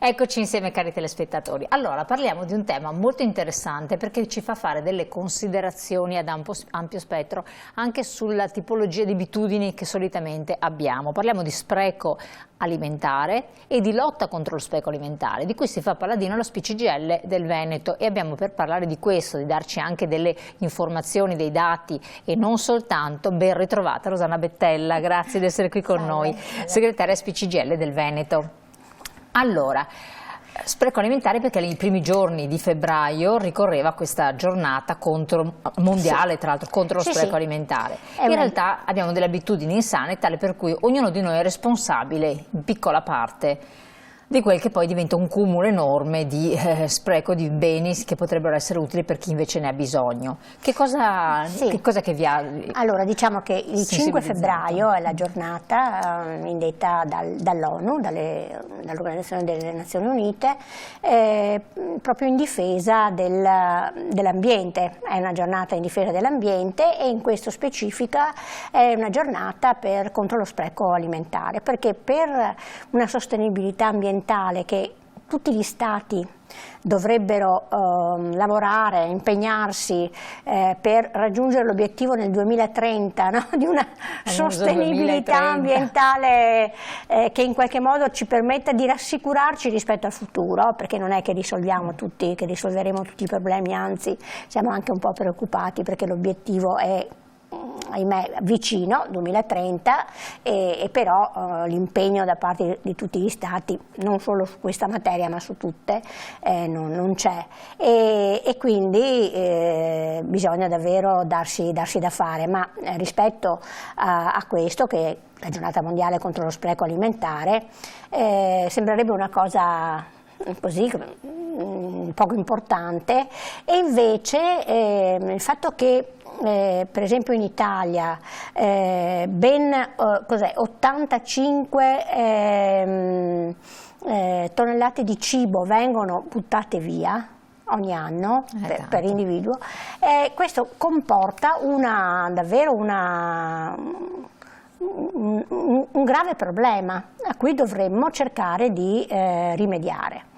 Eccoci insieme cari telespettatori. Allora parliamo di un tema molto interessante perché ci fa fare delle considerazioni ad ampio spettro anche sulla tipologia di abitudini che solitamente abbiamo. Parliamo di spreco alimentare e di lotta contro lo spreco alimentare, di cui si fa paladino lo SPCGL del Veneto, e abbiamo per parlare di questo, di darci anche delle informazioni, dei dati e non soltanto, ben ritrovata Rosanna Bettella, grazie di essere qui con noi, segretaria SPCGL del Veneto. Allora, spreco alimentare perché nei primi giorni di febbraio ricorreva questa giornata mondiale, tra l'altro, contro lo spreco alimentare. In realtà abbiamo delle abitudini insane, tale per cui ognuno di noi è responsabile, in piccola parte, di quel che poi diventa un cumulo enorme di spreco di beni che potrebbero essere utili per chi invece ne ha bisogno. Che cosa che vi ha... Allora, diciamo che il 5 febbraio è la giornata indetta dall'ONU, dall'Organizzazione delle Nazioni Unite, proprio in difesa dell'ambiente. È una giornata in difesa dell'ambiente e in questo specifica è una giornata contro lo spreco alimentare, perché per una sostenibilità ambientale che tutti gli Stati dovrebbero lavorare, impegnarsi per raggiungere l'obiettivo nel 2030, no? Di una sostenibilità ambientale che in qualche modo ci permetta di rassicurarci rispetto al futuro, perché non è che risolveremo tutti i problemi, anzi siamo anche un po' preoccupati perché l'obiettivo è, ahimè, vicino, 2030, e però l'impegno da parte di tutti gli Stati, non solo su questa materia ma su tutte, non c'è, e quindi bisogna davvero darsi da fare, ma rispetto a questo, che è la giornata mondiale contro lo spreco alimentare, sembrerebbe una cosa così poco importante, e invece il fatto che per esempio in Italia ben 85 tonnellate di cibo vengono buttate via ogni anno per individuo, questo comporta davvero un grave problema a cui dovremmo cercare di rimediare.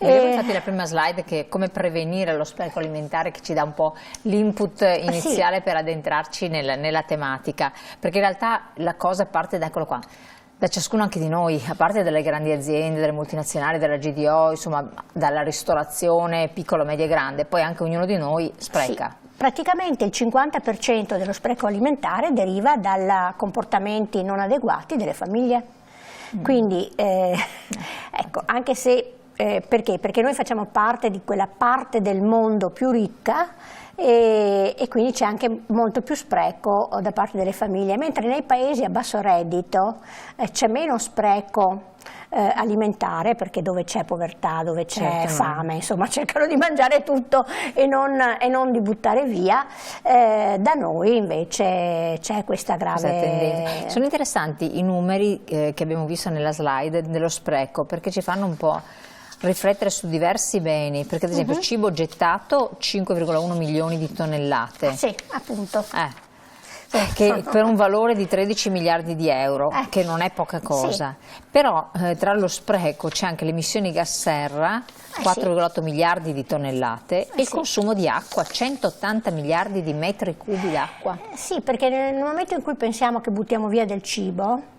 Vediamo infatti la prima slide, che è come prevenire lo spreco alimentare, che ci dà un po' l'input iniziale per addentrarci nella tematica, perché in realtà la cosa parte da, eccolo qua, da ciascuno anche di noi, a parte dalle grandi aziende, dalle multinazionali, dalla GDO, insomma dalla ristorazione piccolo, media e grande, poi anche ognuno di noi spreca. Sì. Praticamente il 50% dello spreco alimentare deriva da comportamenti non adeguati delle famiglie. Quindi ecco, anche se perché? Perché noi facciamo parte di quella parte del mondo più ricca e quindi c'è anche molto più spreco da parte delle famiglie, mentre nei paesi a basso reddito c'è meno spreco alimentare, perché dove c'è povertà, dove c'è fame, insomma cercano di mangiare tutto e non di buttare via. Da noi invece c'è questa grave tendenza. Sono interessanti i numeri che abbiamo visto nella slide dello spreco, perché ci fanno un po' riflettere su diversi beni, perché ad esempio cibo gettato 5,1 milioni di tonnellate. Sì, appunto. Che per un valore di 13 miliardi di euro, che non è poca cosa. Però tra lo spreco c'è anche le emissioni gas serra, 4,8 miliardi di tonnellate, e il consumo di acqua, 180 miliardi di metri cubi d'acqua. Sì, perché nel momento in cui pensiamo che buttiamo via del cibo,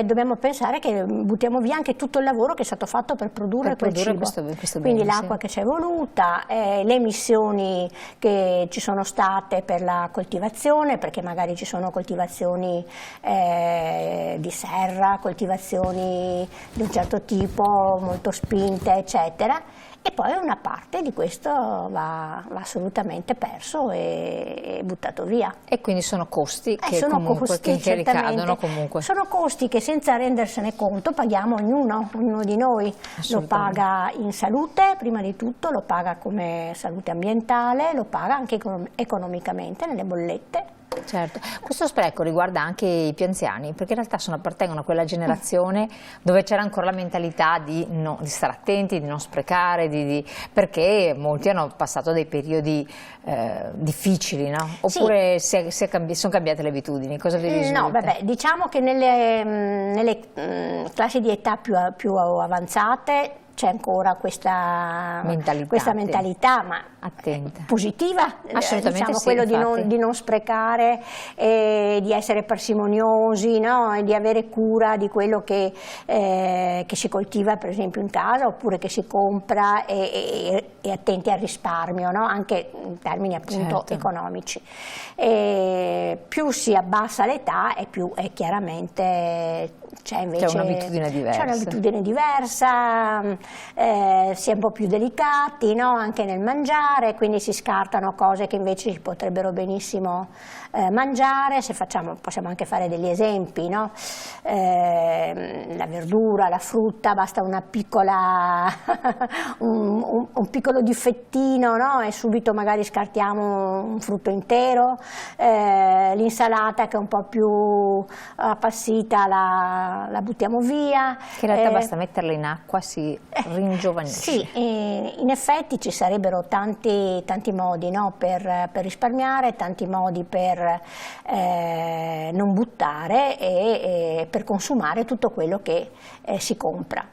dobbiamo pensare che buttiamo via anche tutto il lavoro che è stato fatto per produrre quel cibo. Questo quindi bene, l'acqua che ci è voluta, le emissioni che ci sono state per la coltivazione, perché magari ci sono coltivazioni di serra, coltivazioni di un certo tipo, molto spinte, eccetera. E poi una parte di questo va assolutamente perso e buttato via. E quindi sono costi che ricadono comunque. Sono costi che senza rendersene conto paghiamo ognuno di noi. Lo paga in salute, prima di tutto, lo paga come salute ambientale, lo paga anche economicamente nelle bollette. Certo, questo spreco riguarda anche i più anziani, perché in realtà appartengono a quella generazione dove c'era ancora la mentalità di stare attenti, di non sprecare, perché molti hanno passato dei periodi difficili, no? Oppure sono cambiate le abitudini? Cosa vi risulta? No, vabbè, diciamo che nelle classi di età più avanzate c'è ancora questa mentalità, ma attenta, positiva, assolutamente, diciamo, sì, quello di non sprecare, di essere parsimoniosi, no? E di avere cura di quello che si coltiva per esempio in casa oppure che si compra, e attenti al risparmio, no? Anche in termini appunto economici. Più si abbassa l'età e più chiaramente c'è un'abitudine diversa, si è un po' più delicati, no? Anche nel mangiare, quindi si scartano cose che invece si potrebbero benissimo mangiare. Possiamo anche fare degli esempi, no? La verdura, la frutta, basta una piccola un piccolo difettino, no? E subito magari scartiamo un frutto intero. L'insalata che è un po' più appassita la buttiamo via. Che in realtà basta metterla in acqua, si ringiovanisce. Sì, in effetti ci sarebbero tanti modi, no? per risparmiare, tanti modi per non buttare e per consumare tutto quello che si compra.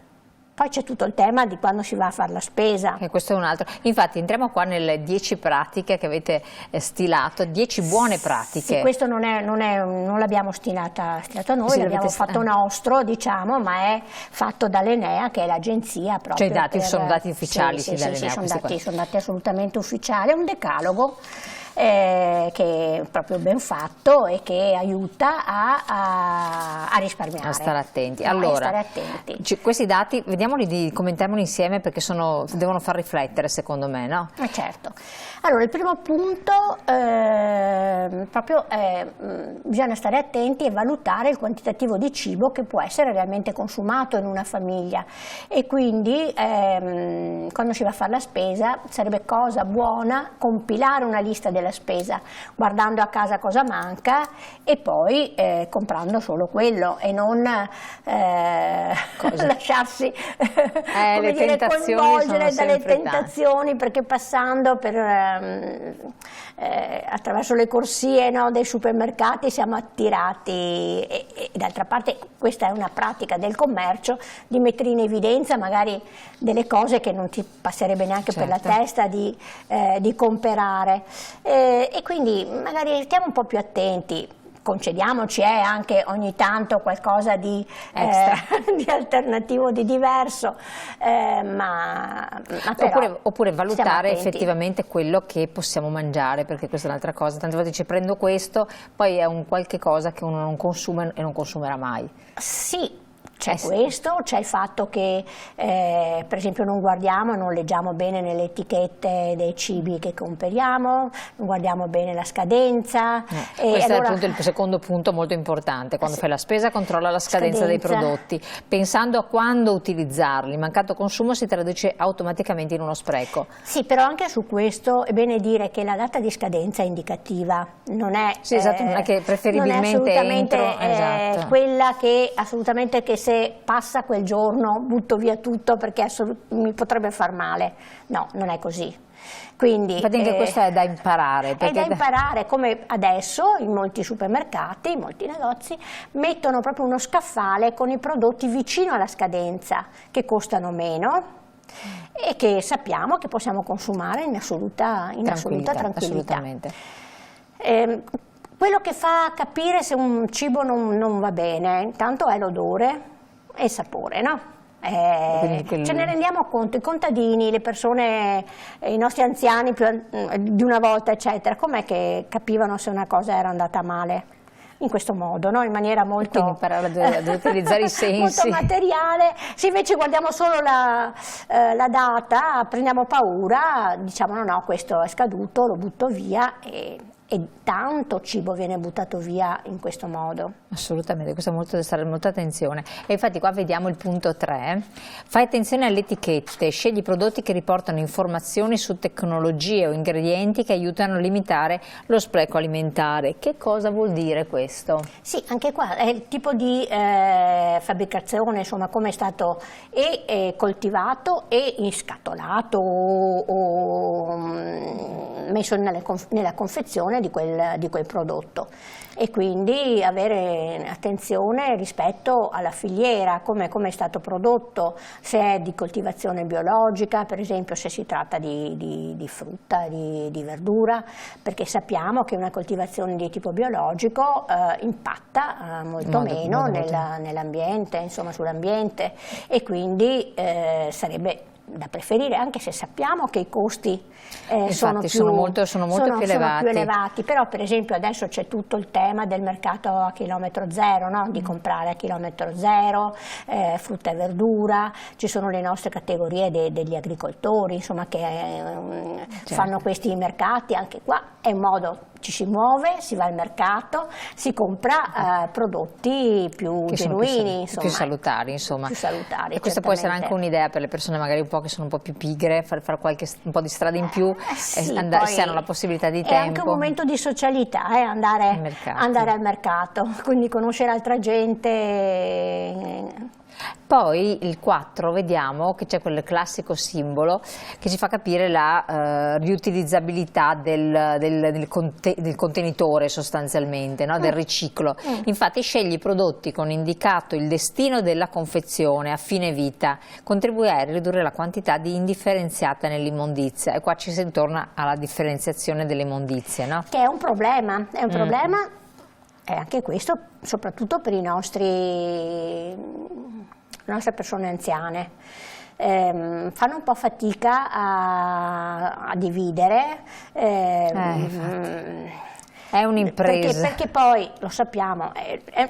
Poi c'è tutto il tema di quando si va a fare la spesa. E questo è un altro. Infatti entriamo qua nelle 10 pratiche che avete stilato, 10 buone pratiche. Sì, questo non l'abbiamo stilato noi, sì, l'abbiamo fatto nostro, diciamo, ma è fatto dall'Enea, che è l'agenzia proprio. Cioè i dati sono dati ufficiali? Sì, sono dati assolutamente ufficiali, è un decalogo che è proprio ben fatto e che aiuta a risparmiare. A stare attenti. No, allora, stare attenti. Questi dati, commentiamoli insieme, perché devono far riflettere, secondo me, no? Certo. Allora, il primo punto bisogna stare attenti e valutare il quantitativo di cibo che può essere realmente consumato in una famiglia, e quindi quando si va a fare la spesa sarebbe cosa buona compilare una lista della spesa, guardando a casa cosa manca e poi comprando solo quello, e non lasciarsi coinvolgere dalle tentazioni, perché passando attraverso le corsie, no, dei supermercati siamo attirati, e d'altra parte questa è una pratica del commercio, di mettere in evidenza magari delle cose che non ti passerebbe neanche per la testa di comprare, e quindi magari stiamo un po' più attenti. Concediamoci anche ogni tanto qualcosa di alternativo, di diverso, ma però oppure valutare effettivamente quello che possiamo mangiare, perché questa è un'altra cosa. Tante volte prendo questo, poi è un qualche cosa che uno non consuma e non consumerà mai. Sì. C'è questo, c'è il fatto che per esempio non leggiamo bene nelle etichette dei cibi che comperiamo, non guardiamo bene la scadenza. Questo è appunto il secondo punto molto importante: quando fai la spesa controlla la scadenza dei prodotti, pensando a quando utilizzarli. Il mancato consumo si traduce automaticamente in uno spreco. Sì, però anche su questo è bene dire che la data di scadenza è indicativa, non è, non è che preferibilmente non è assolutamente quella che assolutamente che se passa quel giorno butto via tutto perché mi potrebbe far male. No, non è così. Quindi infatti anche questo è da imparare. È da imparare, come adesso in molti supermercati, in molti negozi, mettono proprio uno scaffale con i prodotti vicino alla scadenza, che costano meno e che sappiamo che possiamo consumare in assoluta tranquillità. Assolutamente. Quello che fa capire se un cibo non va bene, intanto è l'odore e il sapore, no? Ce ne rendiamo conto, i contadini, le persone, i nostri anziani di una volta, eccetera, com'è che capivano se una cosa era andata male? In questo modo, no? In maniera molto ad utilizzare i sensi, molto materiale. Se invece guardiamo solo la data, prendiamo paura, diciamo no, questo è scaduto, lo butto via, e e tanto cibo viene buttato via in questo modo. Assolutamente, questo è molto da stare molta attenzione. E infatti qua vediamo il punto 3. Fai attenzione alle etichette, scegli prodotti che riportano informazioni su tecnologie o ingredienti che aiutano a limitare lo spreco alimentare. Che cosa vuol dire questo? Sì, anche qua è il tipo di fabbricazione, insomma, come è stato coltivato e inscatolato o messo nella confezione di quel prodotto, e quindi avere attenzione rispetto alla filiera, come è stato prodotto, se è di coltivazione biologica, per esempio se si tratta di frutta, di verdura, perché sappiamo che una coltivazione di tipo biologico impatta molto meno nell'ambiente, insomma, sull'ambiente, e quindi sarebbe da preferire, anche se sappiamo che i costi sono molto più elevati, però per esempio adesso c'è tutto il tema del mercato a chilometro zero, no? Di comprare a chilometro zero frutta e verdura, ci sono le nostre categorie degli agricoltori, insomma, che fanno questi mercati. Anche qua è un modo, ci si muove, si va al mercato, si compra prodotti più genuini, più salutari, insomma. Più salutari, e questa può essere anche un'idea per le persone magari un po' che sono un po' più pigre, fare un po' di strada in più, sì, se hanno la possibilità di tempo. È anche un momento di socialità, andare al mercato, quindi conoscere altra gente. Poi il 4 vediamo che c'è quel classico simbolo che ci fa capire la riutilizzabilità del contenitore, sostanzialmente, no? Del riciclo. Infatti scegli prodotti con indicato il destino della confezione a fine vita, contribuire a ridurre la quantità di indifferenziata nell'immondizia, e qua ci si torna alla differenziazione delle immondizie, no? Che è un problema, anche questo soprattutto per le nostre persone anziane. Fanno un po' fatica a dividere. È un'impresa. Perché poi, lo sappiamo,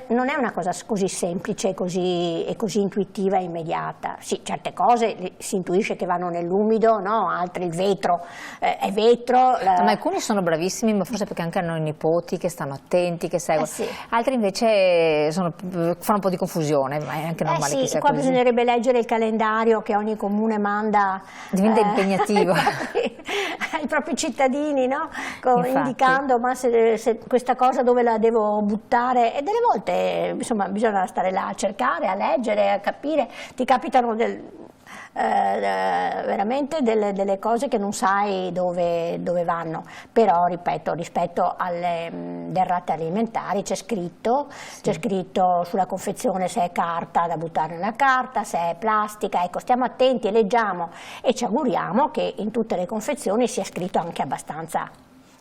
non è una cosa così semplice e così intuitiva e immediata. Sì, certe cose si intuisce che vanno nell'umido, no? Altre il vetro è vetro. Ma alcuni sono bravissimi, ma forse perché anche hanno i nipoti che stanno attenti, che seguono. Sì. Altri invece fanno un po' di confusione, ma è anche normale che sia qua così. Bisognerebbe leggere il calendario che ogni comune manda. Diventa impegnativo. Ai propri cittadini, no? Indicando ma se questa cosa dove la devo buttare, e delle volte insomma bisogna stare là a cercare, a leggere, a capire. Ti capitano veramente delle cose che non sai dove vanno, però ripeto, rispetto alle derrate alimentari c'è scritto sulla confezione se è carta da buttare nella carta, se è plastica. Ecco, stiamo attenti e leggiamo, e ci auguriamo che in tutte le confezioni sia scritto anche abbastanza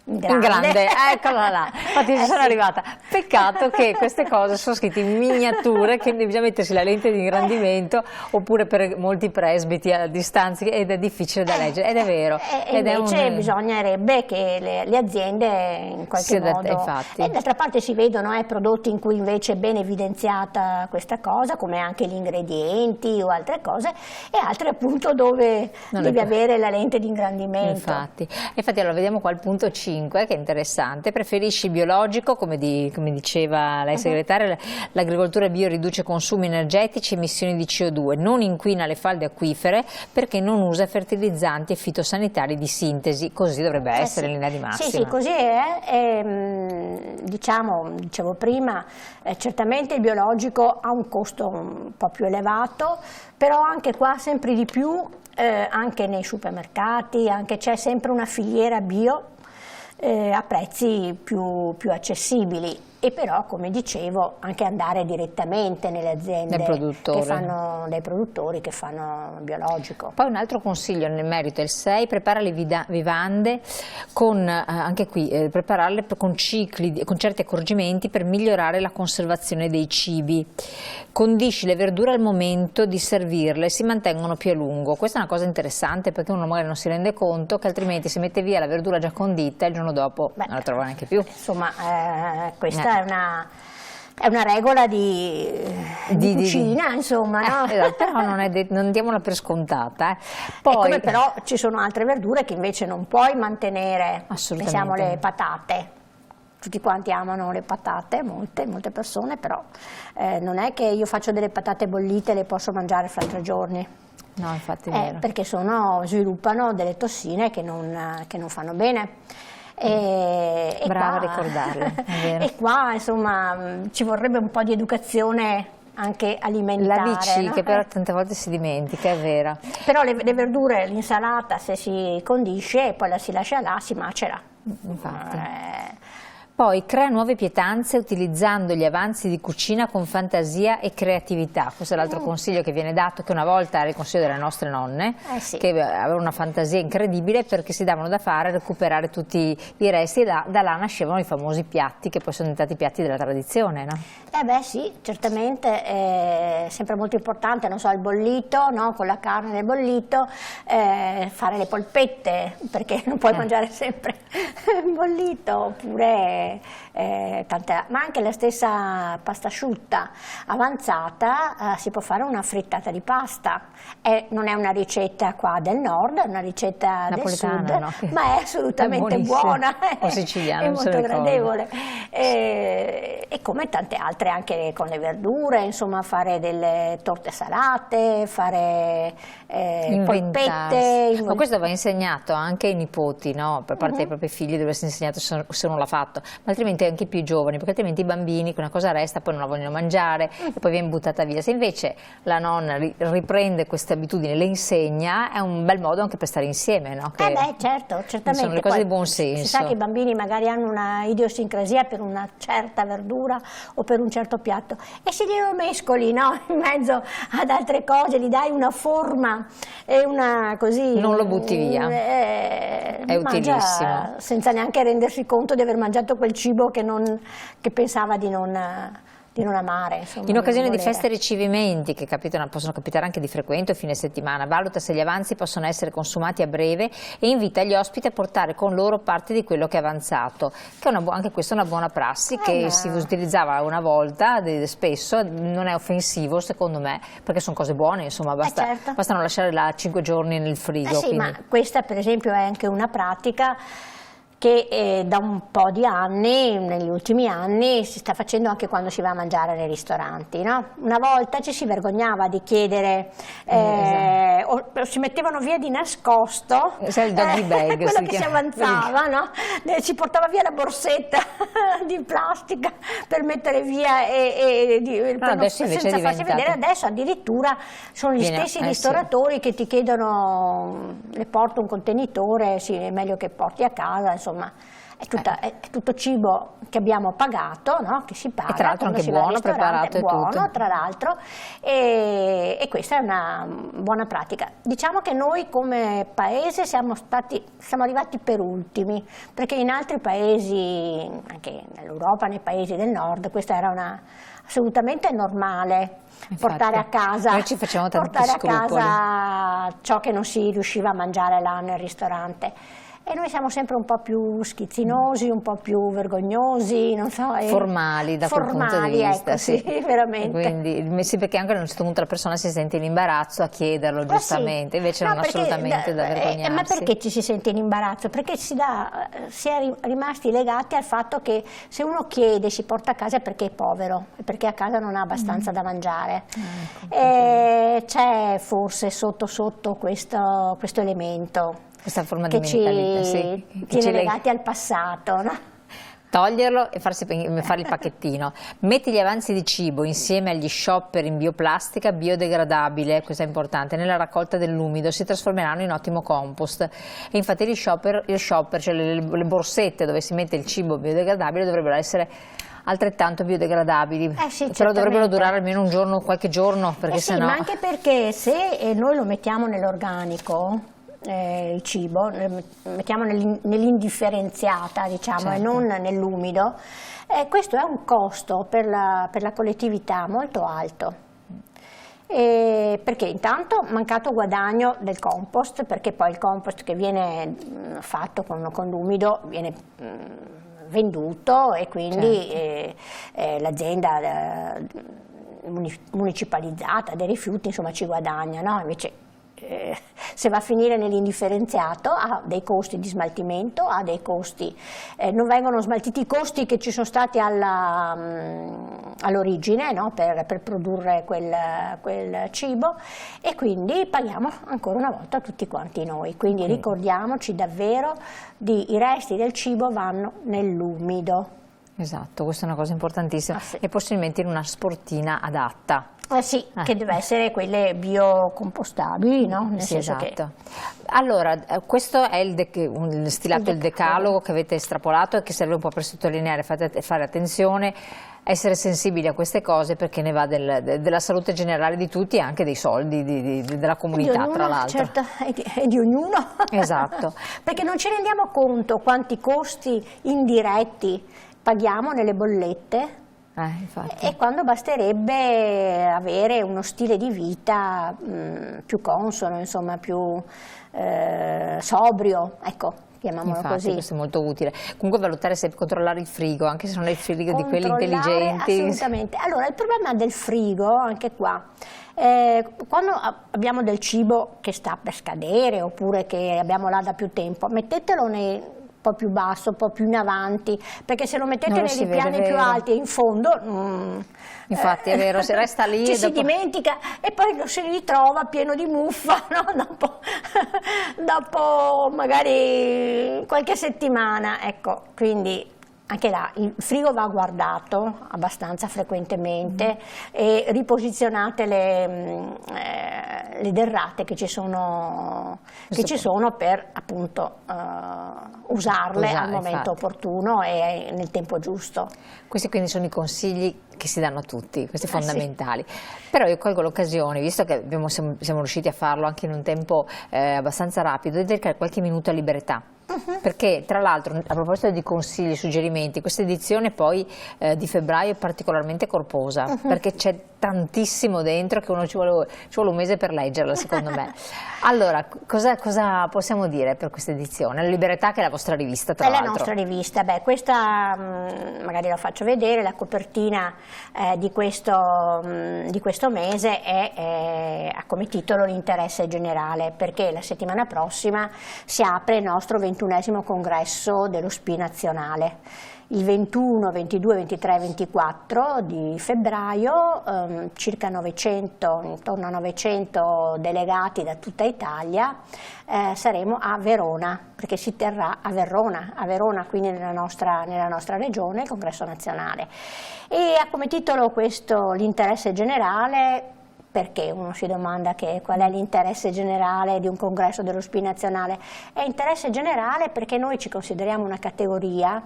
in grande. Eccola là, infatti ci sono arrivata. Peccato che queste cose sono scritte in miniature, che bisogna mettersi la lente di ingrandimento, oppure per molti presbiti a distanza, ed è difficile da leggere, ed è vero. Invece bisognerebbe che le aziende in qualche modo, e d'altra parte si vedono prodotti in cui invece è ben evidenziata questa cosa, come anche gli ingredienti o altre cose, e altre appunto dove devi avere la lente di ingrandimento. Infatti allora vediamo qua il punto 5, che è interessante. Preferisci biologico, come diceva lei segretaria, l'agricoltura bio riduce consumi energetici e emissioni di CO2, non inquina le falde acquifere perché non usa fertilizzanti e fitosanitari di sintesi. Così dovrebbe essere in linea di massima. Sì, così è. Dicevo prima, certamente il biologico ha un costo un po' più elevato, però anche qua sempre di più, anche nei supermercati, c'è sempre una filiera bio a prezzi più accessibili, e però, come dicevo, anche andare direttamente nelle aziende dei produttori che fanno biologico. Poi un altro consiglio nel merito è il 6, prepara le vivande prepararle con cicli, con certi accorgimenti per migliorare la conservazione dei cibi. Condisci le verdure al momento di servirle, si mantengono più a lungo. Questa è una cosa interessante, perché uno magari non si rende conto che altrimenti si mette via la verdura già condita e il giorno dopo non la trova neanche più. Insomma, questa è una regola di cucina, insomma, no? Però non diamola per scontata. Poi, come però ci sono altre verdure che invece non puoi mantenere, pensiamo alle patate. tutti quanti amano le patate, molte persone, però non è che io faccio delle patate bollite e le posso mangiare fra 3 giorni. No, infatti è vero. Perché sviluppano delle tossine che non fanno bene. Brava a ricordarlo, è vero. E qua insomma ci vorrebbe un po' di educazione anche alimentare. La BC, no? che però tante volte si dimentica, è vera. Però le verdure, l'insalata, se si condisce e poi la si lascia là, si macera. Infatti. Poi crea nuove pietanze utilizzando gli avanzi di cucina con fantasia e creatività. Questo è l'altro consiglio che viene dato, che una volta era il consiglio delle nostre nonne, sì. che avevano una fantasia incredibile perché si davano da fare, recuperare tutti i resti, e da là nascevano i famosi piatti che poi sono diventati piatti della tradizione, no? Beh sì, certamente è sempre molto importante, non so, il bollito, no? Con la carne del bollito, fare le polpette, perché non puoi mangiare sempre il bollito, oppure ma anche la stessa pasta asciutta avanzata, si può fare una frittata di pasta. Non è una ricetta qua del nord, è una ricetta napoletana, del sud, no? Ma è assolutamente buona, o siciliana, è molto gradevole. E come tante altre, anche con le verdure, insomma, fare delle torte salate, fare polpette. Ma questo va insegnato anche ai nipoti, no? Per parte dei propri figli deve essere insegnato se non l'ha fatto, ma altrimenti anche i più giovani, perché altrimenti i bambini che una cosa resta poi non la vogliono mangiare e poi viene buttata via. Se invece la nonna riprende queste abitudini, le insegna, è un bel modo anche per stare insieme, no? Certo, certamente. Sono le cose di buon senso. Si sa che i bambini magari hanno una idiosincrasia per una certa verdura o per un certo piatto e se glielo mescoli, no? In mezzo ad altre cose, gli dai una forma e una così. Non lo butti via. È utilissimo. Senza neanche rendersi conto di aver mangiato quel cibo che pensava di non amare. Insomma, in occasione di feste e ricevimenti, che possono capitare anche di frequente o fine settimana, valuta se gli avanzi possono essere consumati a breve e invita gli ospiti a portare con loro parte di quello che è avanzato, che anche questa è una buona prassi che si utilizzava una volta, spesso, non è offensivo secondo me, perché sono cose buone, insomma, basta non lasciarla 5 giorni nel frigo. Sì, ma questa per esempio è anche una pratica che da un po' di anni, negli ultimi anni, si sta facendo anche quando si va a mangiare nei ristoranti, no? Una volta ci si vergognava di chiedere, o si mettevano via di nascosto il doggy bag, quello che si avanzava, no? Si portava via la borsetta di plastica per mettere via senza farsi vedere. Adesso addirittura sono gli stessi ristoratori che ti chiedono, le porto un contenitore, sì, è meglio che porti a casa, insomma, è tutto cibo che abbiamo pagato, no? Che si paga, e tra l'altro anche buono, preparato, buono, tutto. Tra l'altro, e questa è una buona pratica. Diciamo che noi come paese siamo arrivati per ultimi, perché in altri paesi, anche nell'Europa, nei paesi del nord, questa era assolutamente normale. Infatti, portare a casa, noi ci facciamo tanti scrupoli. Ciò che non si riusciva a mangiare là nel ristorante. E noi siamo sempre un po' più schizzinosi, un po' più vergognosi, non so. Formali da quel punto di vista. Ecco, sì, veramente. Quindi, sì, perché anche a un certo punto la persona si sente in imbarazzo a chiederlo, giustamente, invece non assolutamente da vergognarsi. Ma perché ci si sente in imbarazzo? Perché si è rimasti legati al fatto che se uno chiede, si porta a casa è perché è povero, perché a casa non ha abbastanza da mangiare. C'è forse sotto questo elemento. Questa forma di mentalità, ci tiene legati al passato, no? Toglierlo e fare il pacchettino. Metti gli avanzi di cibo insieme agli shopper in bioplastica biodegradabile, questo è importante, nella raccolta dell'umido, si trasformeranno in ottimo compost. E infatti gli shopper, cioè le borsette dove si mette il cibo biodegradabile, dovrebbero essere altrettanto biodegradabili, però dovrebbero durare almeno un giorno, qualche giorno, perché sì, ma anche perché se noi lo mettiamo nell'organico, il cibo, mettiamo nell'indifferenziata, diciamo, e non nell'umido, questo è un costo per la collettività molto alto. Perché intanto mancato guadagno del compost, perché poi il compost che viene fatto con l'umido viene venduto e quindi l'azienda municipalizzata dei rifiuti insomma ci guadagna, no? Invece se va a finire nell'indifferenziato ha dei costi di smaltimento, ha dei costi, non vengono smaltiti i costi che ci sono stati all'origine, no? per produrre quel cibo, e quindi paghiamo ancora una volta tutti quanti noi. Quindi ricordiamoci davvero i resti del cibo vanno nell'umido. Esatto, questa è una cosa importantissima, sì. E possibilmente in una sportina adatta. Sì, che deve essere quelle biocompostabili, no? Nel senso esatto. Che... Allora, questo è il stilato, il decalogo che avete estrapolato e che serve un po' per sottolineare, fare attenzione, essere sensibili a queste cose, perché ne va della salute generale di tutti e anche dei soldi della comunità, tra l'altro. Certo, e di ognuno. Esatto. Perché non ci rendiamo conto quanti costi indiretti paghiamo nelle bollette. E quando basterebbe avere uno stile di vita più consono, insomma più sobrio, ecco, chiamiamolo così. Questo è molto utile. Comunque valutare se controllare il frigo, anche se non è il frigo di quelli intelligenti. Assolutamente. Allora, il problema del frigo, anche qua, quando abbiamo del cibo che sta per scadere oppure che abbiamo là da più tempo, mettetelo un po' più basso, un po' più in avanti, perché se lo mettete nei ripiani più alti e in fondo, infatti è vero, se resta lì ci si dimentica e poi lo si ritrova pieno di muffa, no? dopo magari qualche settimana, ecco, quindi anche là il frigo va guardato abbastanza frequentemente e riposizionate le derrate che ci sono per appunto usarle al momento opportuno e nel tempo giusto. Questi quindi sono i consigli che si danno a tutti, questi fondamentali. Sì. Però io colgo l'occasione, visto che siamo riusciti a farlo anche in un tempo abbastanza rapido, di dedicare qualche minuto a libertà. Perché tra l'altro, a proposito di consigli, suggerimenti, questa edizione poi di febbraio è particolarmente corposa, perché c'è tantissimo dentro che uno ci vuole un mese per leggerla, secondo me. Allora, cosa possiamo dire per questa edizione? La Libertà, che è la vostra rivista, tra l'altro. È la nostra rivista, questa magari la faccio vedere, la copertina di questo mese ha come titolo L'interesse generale, perché la settimana prossima si apre il nostro 21° congresso dello SPI nazionale. Il 21, 22, 23 e 24 di febbraio circa 900, intorno a 900 delegati da tutta Italia saremo a Verona, perché si terrà a Verona, quindi nella nostra regione, il congresso nazionale. E ha come titolo questo l'interesse generale. Perché uno si domanda qual è l'interesse generale di un congresso dello SPI nazionale? È interesse generale perché noi ci consideriamo una categoria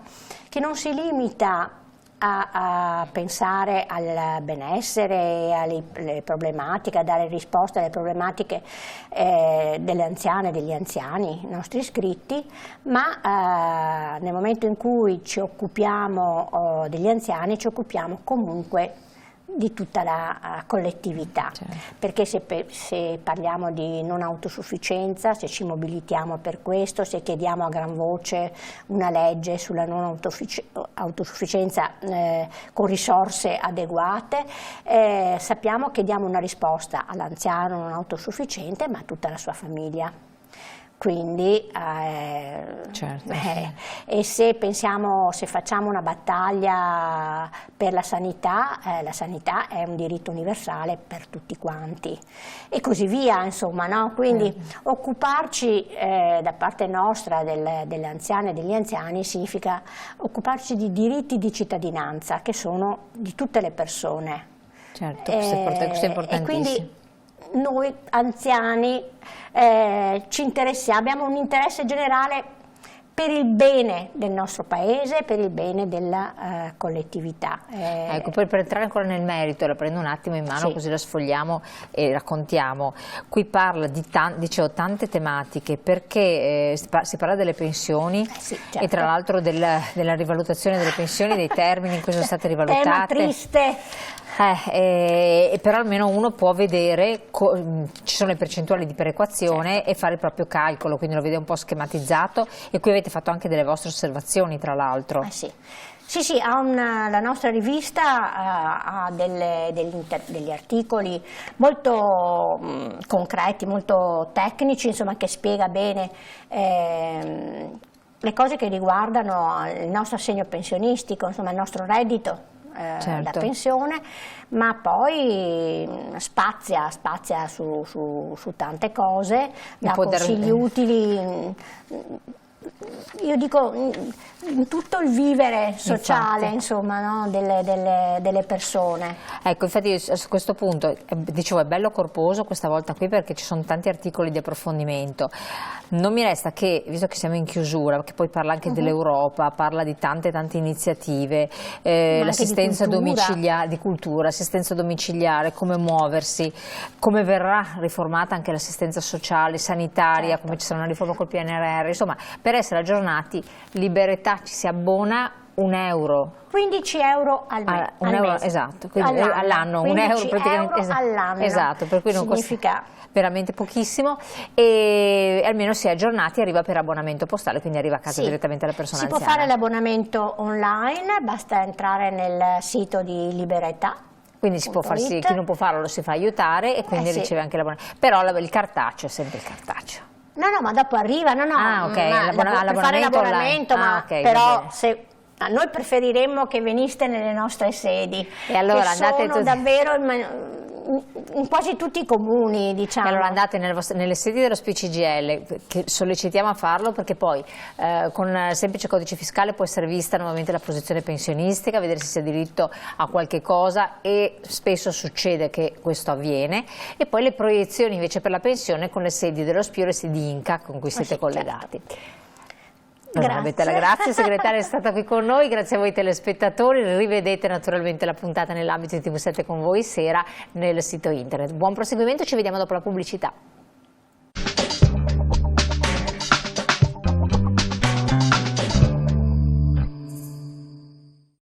che non si limita a pensare al benessere, alle problematiche, a dare risposte alle problematiche delle anziane e degli anziani, i nostri iscritti, ma nel momento in cui ci occupiamo degli anziani ci occupiamo comunque di tutta la collettività, certo. Perché se parliamo di non autosufficienza, se ci mobilitiamo per questo, se chiediamo a gran voce una legge sulla non autosufficienza con risorse adeguate, sappiamo che diamo una risposta all'anziano non autosufficiente ma a tutta la sua famiglia. Quindi, certo. E se facciamo una battaglia per la sanità è un diritto universale per tutti quanti e così via, insomma, no? Quindi occuparci da parte nostra delle anziane e degli anziani significa occuparci di diritti di cittadinanza che sono di tutte le persone. Certo, questo è importantissimo. E quindi noi anziani ci interessiamo, abbiamo un interesse generale per il bene del nostro paese, per il bene della collettività. Ecco, poi per entrare ancora nel merito, la prendo un attimo in mano, sì. Così la sfogliamo e raccontiamo. Qui parla dicevo, tante tematiche, perché si parla delle pensioni, sì, certo. E tra l'altro della rivalutazione delle pensioni, dei termini in cui sono state rivalutate. Tema triste. Però almeno uno può vedere, ci sono le percentuali di perequazione, certo. E fare il proprio calcolo, quindi lo vede un po' schematizzato, e qui avete fatto anche delle vostre osservazioni, tra l'altro. Sì. Sì, la nostra rivista ha degli articoli molto concreti, molto tecnici, insomma, che spiega bene le cose che riguardano il nostro assegno pensionistico, insomma il nostro reddito da pensione, ma poi spazia su tante cose, dà consigli utili. Io dico in tutto il vivere sociale, insomma, no? delle persone. Ecco, infatti su questo punto, dicevo, è bello corposo questa volta qui perché ci sono tanti articoli di approfondimento. Non mi resta che, visto che siamo in chiusura, perché poi parla anche dell'Europa, parla di tante iniziative, l'assistenza domiciliare, di cultura, assistenza domiciliare, come muoversi, come verrà riformata anche l'assistenza sociale, sanitaria, come ci sarà una riforma col PNRR, insomma, per essere aggiornati, Liberetà ci si abbona €1. 15 euro al mese. Esatto, all'anno, €1 praticamente all'anno. Esatto, per cui non significa veramente pochissimo, e almeno si è aggiornati, arriva per abbonamento postale, quindi arriva a casa direttamente alla persona anziana. Si può fare l'abbonamento online, basta entrare nel sito di Liberetà. Quindi si può far chi non può farlo lo si fa aiutare e quindi riceve anche l'abbonamento. Però il cartaceo è sempre il cartaceo. No, ma dopo arriva, per fare l'abbonamento, però noi preferiremmo che veniste nelle nostre sedi, e allora che sono davvero in quasi tutti i comuni, diciamo. E allora andate nelle sedi dello SPCGL, che sollecitiamo a farlo, perché poi con il semplice codice fiscale può essere vista nuovamente la posizione pensionistica, vedere se si ha diritto a qualche cosa, e spesso succede che questo avviene, e poi le proiezioni invece per la pensione con le sedi dello SPIO e le sedi INCA con cui siete collegati. Grazie segretaria, è stata qui con noi, grazie a voi telespettatori, rivedete naturalmente la puntata nell'ambito di TV7 con voi sera nel sito internet. Buon proseguimento, ci vediamo dopo la pubblicità.